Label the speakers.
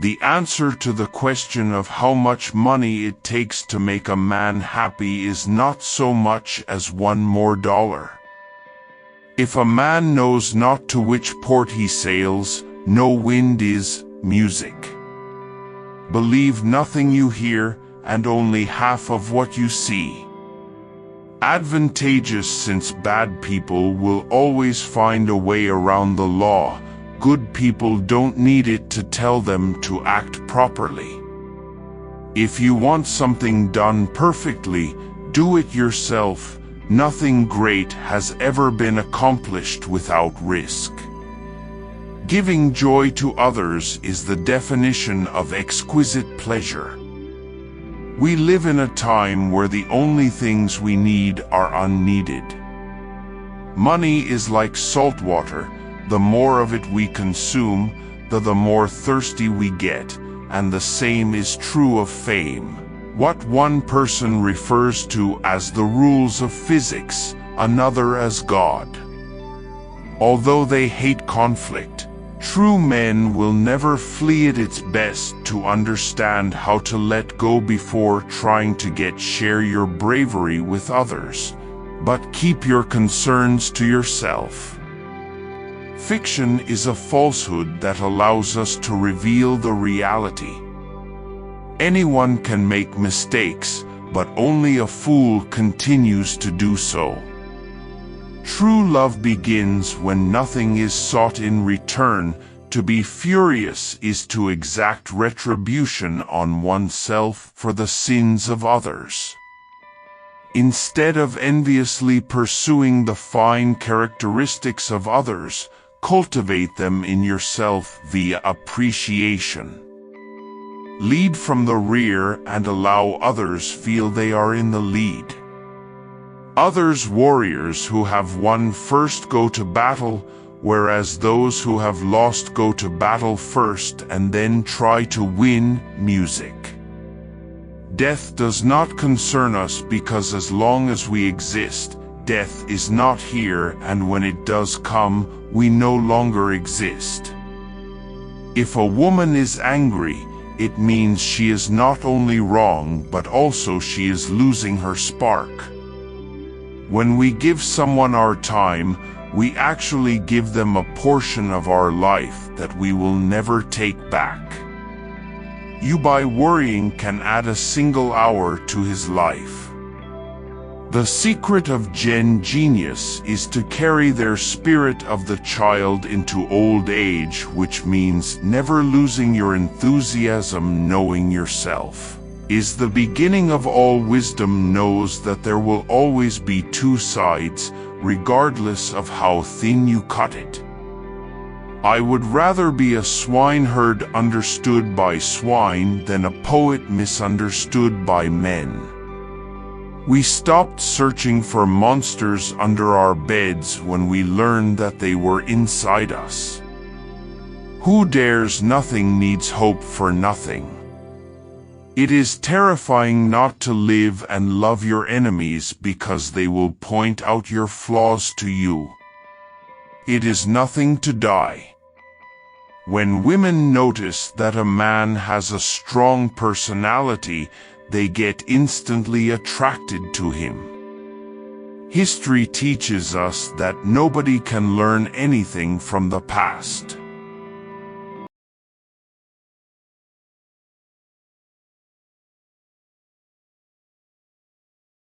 Speaker 1: The answer to the question of how much money it takes to make a man happy is not so much as one more dollar. If a man knows not to which port he sails, no wind is music. Believe nothing you hear, and only half of what you see. Advantageous, since bad people will always find a way around the law. Good people don't need it to tell them to act properly. If you want something done perfectly, do it yourself. Nothing great has ever been accomplished without risk. Giving joy to others is the definition of exquisite pleasure. We live in a time where the only things we need are unneeded. Money is like salt water. The more of it we consume, the more thirsty we get, and the same is true of fame. What one person refers to as the rules of physics, another as God. Although they hate conflict, true men will never flee at its best to understand how to let go before trying to share your bravery with others, but keep your concerns to yourself. Fiction is a falsehood that allows us to reveal the reality. Anyone can make mistakes, but only a fool continues to do so. True love begins when nothing is sought in return. To be furious is to exact retribution on oneself for the sins of others. Instead of enviously pursuing the fine characteristics of others, cultivate them in yourself via appreciation. Lead from the rear and allow others feel they are in the lead. Others warriors who have won first go to battle, whereas those who have lost go to battle first and then try to win music. Death does not concern us because as long as we exist, death is not here, and when it does come, we no longer exist. If a woman is angry, it means she is not only wrong but also she is losing her spark. When we give someone our time, we actually give them a portion of our life that we will never take back. You by worrying can add a single hour to his life. The secret of Gen genius is to carry their spirit of the child into old age, which means never losing your enthusiasm. Knowing yourself is the beginning of all wisdom. Knows that there will always be two sides, regardless of how thin you cut it. I would rather be a swineherd understood by swine than a poet misunderstood by men. We stopped searching for monsters under our beds when we learned that they were inside us. Who dares nothing needs hope for nothing. It is terrifying not to live and love your enemies because they will point out your flaws to you. It is nothing to die. When women notice that a man has a strong personality, they get instantly attracted to him. History teaches us that nobody can learn anything from the past.